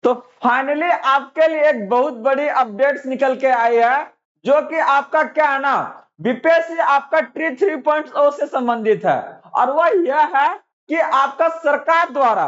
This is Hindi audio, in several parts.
तो फाइनली आपके लिए एक बहुत बड़ी अपडेट्स निकल के आई है, जो कि आपका क्या है ना, बीपीएससी आपका ट्री 3.0 से संबंधित है। और वह यह है कि आपका सरकार द्वारा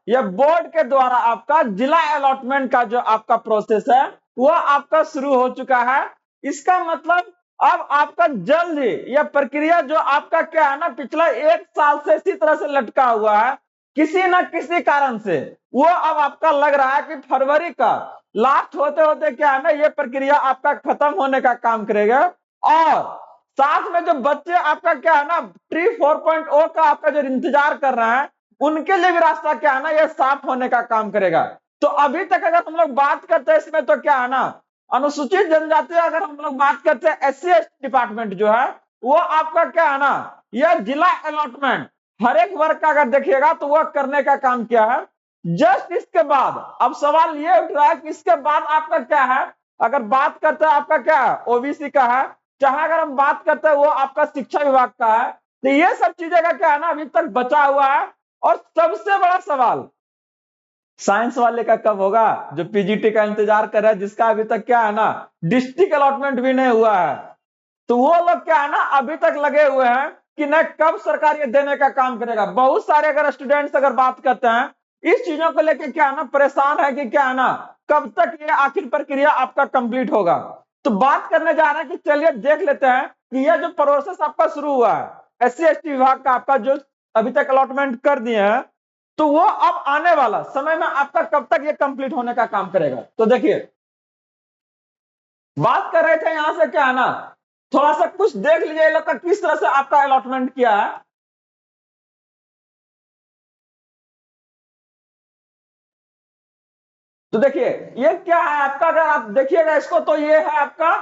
या बोर्ड के द्वारा आपका जिला अलॉटमेंट का जो आपका प्रोसेस है वो आपका शुरू हो चुका है। इसका मतलब अब आपका जल्द ही यह प्रक्रिया जो आपका क्या है ना, पिछला 1 साल से इसी तरह से लटका हुआ है, किसी न किसी कारण से वो अब आपका लग रहा है कि फरवरी का लास्ट होते होते क्या है ना, ये प्रक्रिया आपका खत्म होने का काम करेगा। और साथ में जो बच्चे आपका क्या है ना, ट्री 4.0 का आपका जो इंतजार कर रहे हैं, उनके लिए भी रास्ता क्या है ना, ये साफ होने का काम करेगा। तो अभी तक अगर हम लोग बात करते हैं इसमें, तो क्या है ना, अनुसूचित जनजाति अगर हम लोग बात करते हैं, SC ST डिपार्टमेंट जो है वो आपका क्या है ना, यह जिला अलॉटमेंट हर एक वर्ग का अगर देखिएगा तो वह करने का काम किया है। जस्ट इसके बाद अब सवाल ये उठ रहा है कि इसके बाद आपका क्या है, अगर बात करते हैं आपका क्या है, ओबीसी का है, चाहे अगर हम बात करते हैं वो आपका शिक्षा विभाग का है। तो ये सब चीजें का क्या है ना, अभी तक बचा हुआ है। और सबसे बड़ा सवाल साइंस वाले का कब होगा, जो पीजीटी का इंतजार कर रहा है, जिसका अभी तक क्या है ना, डिस्ट्रिक्ट अलॉटमेंट भी नहीं हुआ है। तो वो लोग क्या है ना, अभी तक लगे हुए हैं कि न कब सरकार ये देने का काम करेगा। बहुत सारे अगर स्टूडेंट्स अगर बात करते हैं इस चीजों को लेकर क्या है ना, परेशान है कि क्या है ना, कब तक ये आखिर प्रक्रिया आपका कंप्लीट होगा। तो बात करने जा रहे हैं कि चलिए देख लेते हैं कि यह जो प्रोसेस आपका शुरू हुआ है SC ST विभाग का, आपका जो अभी तक अलॉटमेंट कर दिए हैं, तो वो अब आने वाला समय में आपका कब तक ये कंप्लीट होने का काम करेगा। तो देखिए बात कर रहे थे यहां से क्या है ना, थोड़ा सा कुछ देख लीजिए लोग का किस तरह से आपका अलॉटमेंट किया है। तो देखिए ये क्या है आपका, अगर आप देखिएगा इसको तो ये है आपका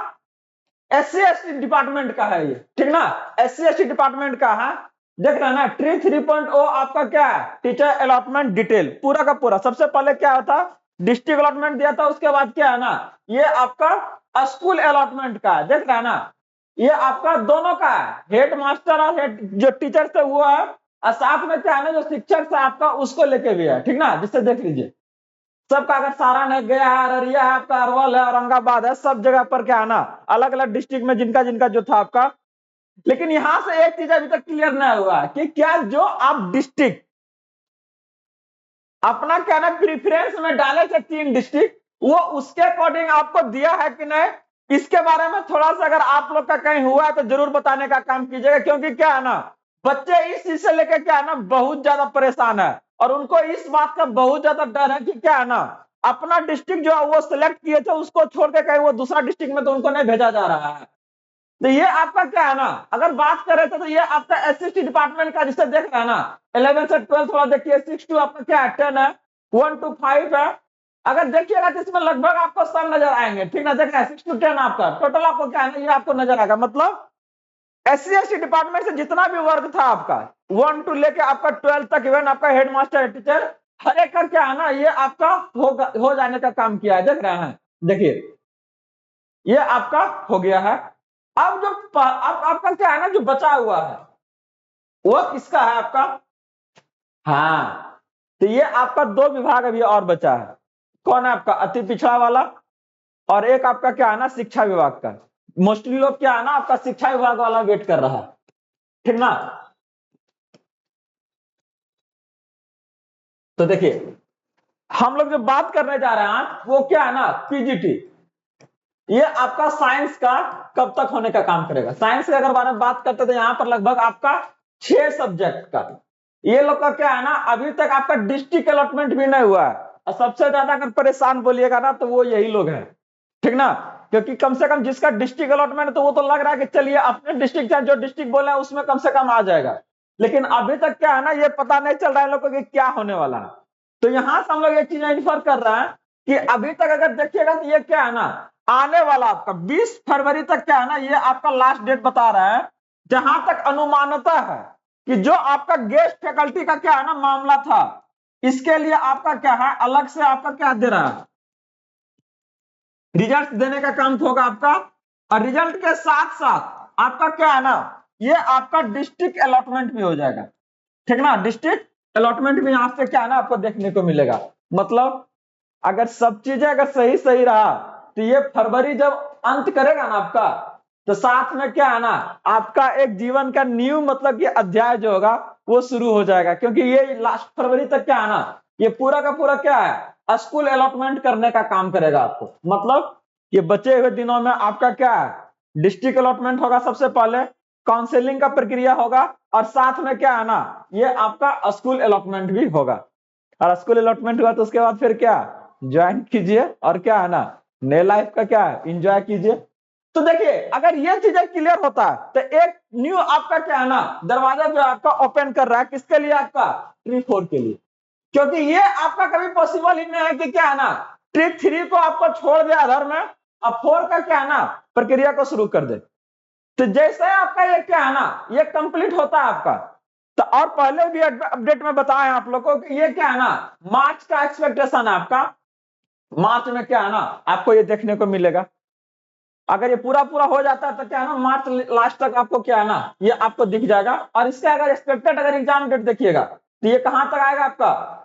SC ST डिपार्टमेंट का है ये, ठीक ना, SC ST डिपार्टमेंट का है। देख रहे हैं ना, ट्री 3.0 आपका क्या है, टीचर अलॉटमेंट डिटेल पूरा का पूरा। सबसे पहले क्या होता, डिस्ट्रिक्ट अलॉटमेंट दिया था, उसके बाद क्या है ना, ये आपका स्कूल अलॉटमेंट का है। देख रहे हैं ना, ये आपका दोनों का है, हेड मास्टर और हेड जो टीचर से हुआ है, और साथ में क्या है ना, जो शिक्षक से आपका उसको लेके भी है, ठीक ना, जिससे देख लीजिए सबका अगर सारण है, गया है, अररिया है, आपका अरवल है, औरंगाबाद है, सब जगह पर क्या है ना, अलग अलग डिस्ट्रिक्ट में जिनका जिनका जो था आपका। लेकिन यहां से एक चीज अभी तक क्लियर नहीं हुआ है कि क्या जो आप डिस्ट्रिक्ट अपना क्या ना प्रीफरेंस में डाले थे 3 डिस्ट्रिक्ट, वो उसके अकॉर्डिंग आपको दिया है कि नहीं, इसके बारे में थोड़ा सा अगर आप लोग का कहीं हुआ है तो जरूर बताने का काम कीजिएगा। क्योंकि क्या है ना, बच्चे इस चीज से लेकर क्या है ना बहुत ज्यादा परेशान है, और उनको इस बात का बहुत ज्यादा डर है कि क्या है ना, अपना डिस्ट्रिक्ट जो वो सिलेक्ट किए थे उसको छोड़ के कहीं वो दूसरा डिस्ट्रिक्ट में तो उनको नहीं भेजा जा रहा है। तो ये आपका क्या है ना, अगर बात कर रहे थे तो ये आपका SC डिपार्टमेंट का, जिसे देख रहे हैं ना 11 से 12 थोड़ा देखिए, 6 टू आपका क्या है 10 है, 1 to 5 है। अगर देखिएगा तो इसमें लगभग आपको सब नजर आएंगे, ठीक ना, देख रहे हैं 6 to 10 आपका टोटल आपको क्या है ना, ये आपको नजर आएगा। मतलब SC ST डिपार्टमेंट से जितना भी वर्ग था आपका 1 टू लेके आपका 12 तक, इवन आपका हेडमास्टर टीचर हर एक का क्या है ना, ये आपका हो जाने का काम किया है। देख रहे हैं, देखिए ये आपका हो गया है। अब जो अब आपका क्या है ना, जो बचा हुआ है वो किसका है आपका, हाँ, तो ये आपका 2 विभाग अभी और बचा है। कौन है आपका, अति पिछड़ा वाला, और एक आपका क्या है ना, शिक्षा विभाग का। मोस्टली लोग क्या है ना, आपका शिक्षा विभाग वाला वेट कर रहा है, ठीक ना। तो देखिए हम लोग जो बात करने जा रहे हैं वो क्या है ना, पीजीटी, ये आपका साइंस का कब तक होने का काम करेगा। साइंस के अगर बारे में बात करते तो यहाँ पर लगभग आपका 6 सब्जेक्ट का, ये लोग का क्या है ना, अभी तक आपका डिस्ट्रिक्ट अलॉटमेंट भी नहीं हुआ है। और सबसे ज्यादा अगर परेशान बोलिएगा ना तो वो यही लोग हैं, ठीक ना। क्योंकि कम से कम जिसका डिस्ट्रिक्ट अलॉटमेंट है तो वो तो लग रहा है कि चलिए अपने डिस्ट्रिक्ट जो डिस्ट्रिक्ट बोले हैं उसमें कम से कम आ जाएगा। लेकिन अभी तक क्या है ना, ये पता नहीं चल रहा है लोगों को कि क्या होने वाला है। तो यहां से हम लोग एक चीज इन्फर कर रहे हैं कि अभी तक अगर देखिएगा तो ये क्या है ना, आने वाला आपका 20 फरवरी तक क्या है ना, ये आपका लास्ट डेट बता रहा है। जहां तक अनुमानता है कि जो आपका गेस्ट फैकल्टी का क्या है ना मामला था, इसके लिए आपका क्या है, अलग से आपका क्या दे रहा है, रिजल्ट देने का काम होगा आपका। और रिजल्ट के साथ साथ आपका क्या है ना, ये आपका डिस्ट्रिक्ट अलॉटमेंट भी हो जाएगा, ठीक ना। डिस्ट्रिक्ट अलॉटमेंट भी यहां से क्या है ना आपको देखने को मिलेगा। मतलब अगर सब चीजें अगर सही सही रहा तो ये फरवरी जब अंत करेगा ना आपका, तो साथ में क्या है ना, आपका एक जीवन का न्यू मतलब कि अध्याय जो होगा वो शुरू हो जाएगा। क्योंकि ये लास्ट फरवरी तक क्या है ना, ये पूरा का पूरा क्या है, स्कूल अलॉटमेंट करने का काम करेगा आपको। मतलब ये बचे हुए दिनों में आपका क्या है, डिस्ट्रिक्ट अलॉटमेंट होगा सबसे पहले, काउंसलिंग का प्रक्रिया होगा, और साथ में क्या है ना, ये आपका स्कूल अलॉटमेंट भी होगा। और स्कूल अलॉटमेंट हुआ तो उसके बाद फिर क्या, ज्वाइन कीजिए और क्या है ना, नए लाइफ का क्या है, इंजॉय कीजिए। तो देखिए अगर ये चीजें क्लियर होता है तो एक न्यू आपका क्या है ना, दरवाजा जो आपका ओपन कर रहा है किसके लिए, आपका ट्री 4 के लिए। क्योंकि ये आपका कभी पॉसिबल ही नहीं है कि क्या है ना, ट्री 3 को आपको छोड़ दे आधार में, अब 4 का क्या है ना प्रक्रिया को शुरू कर दे। तो जैसे आपका ये क्या है ना, ये कंप्लीट होता है आपका, तो और पहले भी अपडेट में बताया है आप लोगों को कि ये क्या है ना, मार्च का एक्सपेक्टेशन है आपका। मार्च में क्या है ना, आपको ये देखने को मिलेगा। अगर ये पूरा पूरा हो जाता है तो क्या है ना, मार्च लास्ट तक आपको क्या है ना, ये आपको दिख जाएगा। और इसके अगर एक्सपेक्टेड अगर एग्जाम डेट देखिएगा तो ये कहां तक आएगा आपका,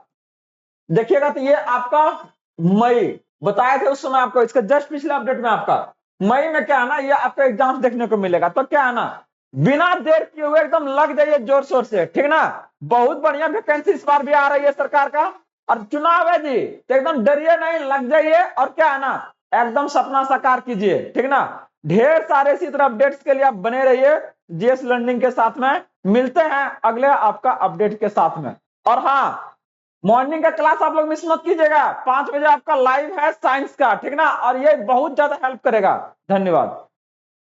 देखिएगा तो ये आपका मई बताए थे उस समय आपको, इसका जस्ट पिछले अपडेट में आपका मई में क्या है ना, ये आपका एग्जाम देखने को मिलेगा। तो क्या है ना, बिना देर किए हुए एकदम लग जाइए जोर शोर से, ठीक ना। बहुत बढ़िया वैकेंसी इस बार भी आ रही है सरकार का, और चुनाव है जी, तो एकदम डरिए नहीं, लग जाइए और क्या है ना, एकदम सपना साकार कीजिए, ठीक ना। ढेर सारे इसी तरह अपडेट्स के लिए आप बने रहिए जीएस लर्निंग के साथ में। मिलते हैं अगले आपका अपडेट के साथ में। और हाँ, मॉर्निंग का क्लास आप लोग मिस मत कीजिएगा, 5 बजे आपका लाइव है साइंस का, ठीक ना, और ये बहुत ज्यादा हेल्प करेगा। धन्यवाद।